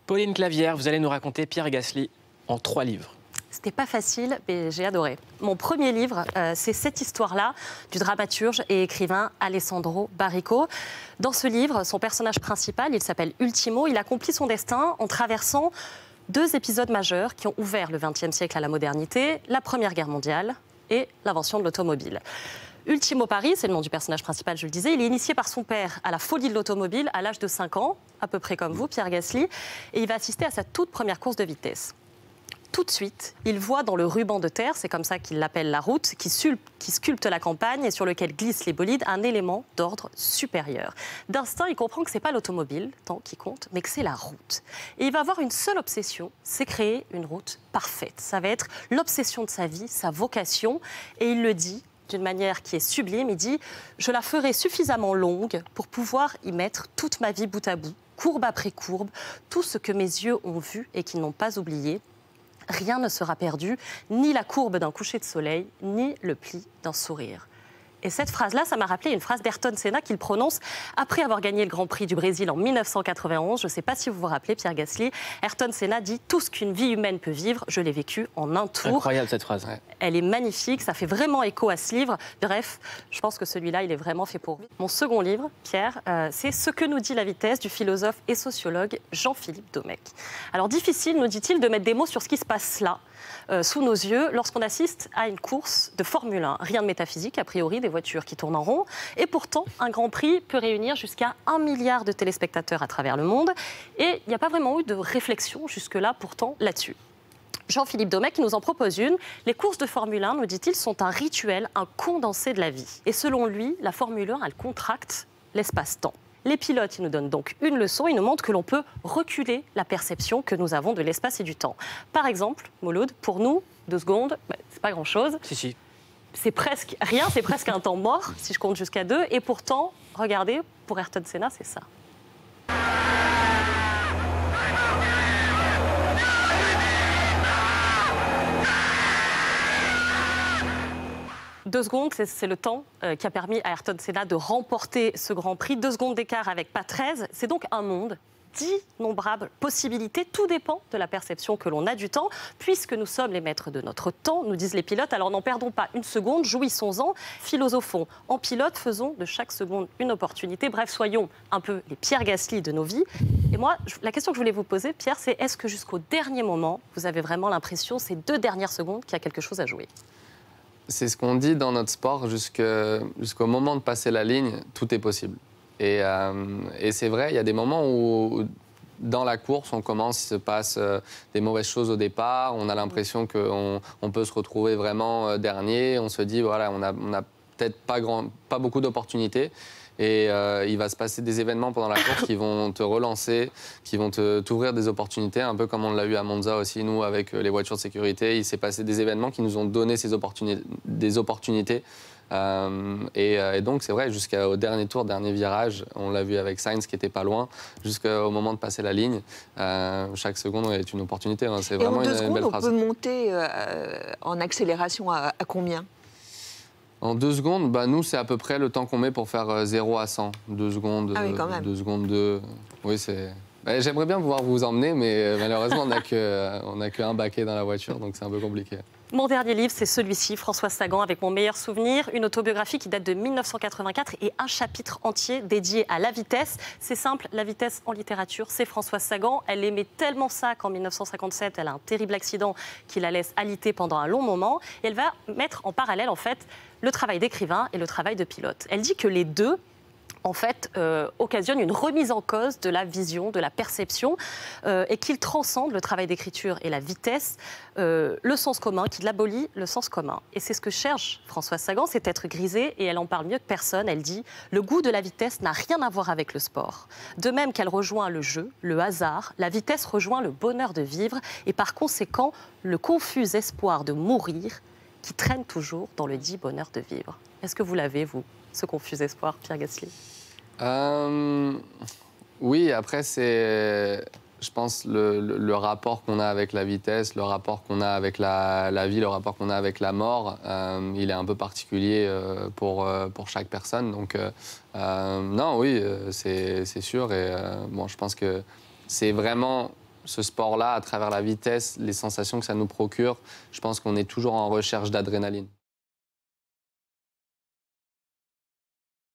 Pauline Clavière, vous allez nous raconter Pierre Gasly en 3 livres. C'était pas facile, mais j'ai adoré. Mon premier livre, c'est cette histoire-là du dramaturge et écrivain Alessandro Baricco. Dans ce livre, son personnage principal, il s'appelle Ultimo, il accomplit son destin en traversant 2 épisodes majeurs qui ont ouvert le XXe siècle à la modernité, la Première Guerre mondiale et l'invention de l'automobile. Ultimo Paris, c'est le nom du personnage principal, je le disais. Il est initié par son père à la folie de l'automobile à l'âge de 5 ans, à peu près comme vous, Pierre Gasly, et il va assister à sa toute première course de vitesse. Tout de suite, il voit dans le ruban de terre, c'est comme ça qu'il l'appelle la route, qui sculpte la campagne et sur lequel glissent les bolides, un élément d'ordre supérieur. D'instinct, il comprend que ce n'est pas l'automobile, tant qui compte, mais que c'est la route. Et il va avoir une seule obsession, c'est créer une route parfaite. Ça va être l'obsession de sa vie, sa vocation, et il le dit d'une manière qui est sublime. Il dit « Je la ferai suffisamment longue pour pouvoir y mettre toute ma vie bout à bout, courbe après courbe, tout ce que mes yeux ont vu et qu'ils n'ont pas oublié. Rien ne sera perdu, ni la courbe d'un coucher de soleil, ni le pli d'un sourire. » Et cette phrase-là, ça m'a rappelé une phrase d'Ayrton Senna qu'il prononce après avoir gagné le Grand Prix du Brésil en 1991. Je ne sais pas si vous vous rappelez, Pierre Gasly. Ayrton Senna dit « Tout ce qu'une vie humaine peut vivre, je l'ai vécu en un tour. » Incroyable cette phrase. Ouais. Elle est magnifique, ça fait vraiment écho à ce livre. Bref, je pense que celui-là, il est vraiment fait pour vous. Mon second livre, Pierre, c'est Ce que nous dit la vitesse du philosophe et sociologue Jean-Philippe Domecq. Alors difficile, nous dit-il, de mettre des mots sur ce qui se passe là, sous nos yeux, lorsqu'on assiste à une course de Formule 1. Rien de métaphysique, a priori, des voitures qui tournent en rond. Et pourtant, un Grand Prix peut réunir jusqu'à 1 milliard de téléspectateurs à travers le monde. Et il n'y a pas vraiment eu de réflexion jusque-là, pourtant, là-dessus. Jean-Philippe Domecq nous en propose une. Les courses de Formule 1, nous dit-il, sont un rituel, un condensé de la vie. Et selon lui, la Formule 1, elle contracte l'espace-temps. Les pilotes, ils nous donnent donc une leçon, ils nous montrent que l'on peut reculer la perception que nous avons de l'espace et du temps. Par exemple, Mouloud, pour nous, 2 secondes, c'est pas grand-chose. Si. C'est presque rien, c'est presque un temps mort, si je compte jusqu'à 2. Et pourtant, regardez, pour Ayrton Senna, c'est ça. 2 secondes, c'est le temps qui a permis à Ayrton Senna de remporter ce Grand Prix. 2 secondes d'écart avec pas 13. C'est donc un monde d'innombrables possibilités. Tout dépend de la perception que l'on a du temps. Puisque nous sommes les maîtres de notre temps, nous disent les pilotes, alors n'en perdons pas une seconde, jouissons-en, philosophons. En pilote, faisons de chaque seconde une opportunité. Bref, soyons un peu les Pierre Gasly de nos vies. Et moi, la question que je voulais vous poser, Pierre, c'est est-ce que jusqu'au dernier moment, vous avez vraiment l'impression, ces 2 dernières secondes, qu'il y a quelque chose à jouer ? C'est ce qu'on dit dans notre sport, jusqu'au moment de passer la ligne, tout est possible. Et c'est vrai, il y a des moments où, dans la course, il se passe des mauvaises choses au départ, on a l'impression qu'on peut se retrouver vraiment dernier, on se dit, voilà, on a peut-être pas beaucoup d'opportunités. Et il va se passer des événements pendant la course qui vont te relancer, qui vont t'ouvrir des opportunités, un peu comme on l'a eu à Monza aussi, nous, avec les voitures de sécurité. Il s'est passé des événements qui nous ont donné des opportunités. Et donc, c'est vrai, jusqu'au dernier tour, dernier virage, on l'a vu avec Sainz qui n'était pas loin, jusqu'au moment de passer la ligne, chaque seconde est une opportunité. Hein. C'est vraiment une belle phrase. On peut monter en accélération à combien ? En 2 secondes, nous, c'est à peu près le temps qu'on met pour faire 0 à 100. 2 secondes, ah oui, quand même. 2 secondes 2. Oui, c'est... J'aimerais bien pouvoir vous emmener, mais malheureusement, on n'a qu'un baquet dans la voiture, donc c'est un peu compliqué. Mon dernier livre, c'est celui-ci, François Sagan, avec mon meilleur souvenir, une autobiographie qui date de 1984 et un chapitre entier dédié à la vitesse. C'est simple, la vitesse en littérature, c'est François Sagan. Elle aimait tellement ça qu'en 1957, elle a un terrible accident qui la laisse alitée pendant un long moment. Et elle va mettre en parallèle, en fait, le travail d'écrivain et le travail de pilote. Elle dit que les deux, en fait, occasionne une remise en cause de la vision, de la perception, et qu'il transcende le travail d'écriture et la vitesse, le sens commun, qu'il abolit le sens commun. Et c'est ce que cherche Françoise Sagan, c'est être grisée, et elle en parle mieux que personne. Elle dit « Le goût de la vitesse n'a rien à voir avec le sport. De même qu'elle rejoint le jeu, le hasard, la vitesse rejoint le bonheur de vivre, et par conséquent, le confus espoir de mourir qui traîne toujours dans le dit bonheur de vivre. » Est-ce que vous l'avez, vous, ce confus espoir, Pierre Gasly ? Oui, après, c'est, je pense, le rapport qu'on a avec la vitesse, le rapport qu'on a avec la vie, le rapport qu'on a avec la mort, il est un peu particulier pour chaque personne. Donc, non, oui, c'est sûr. Et bon, je pense que c'est vraiment ce sport-là, à travers la vitesse, les sensations que ça nous procure, je pense qu'on est toujours en recherche d'adrénaline.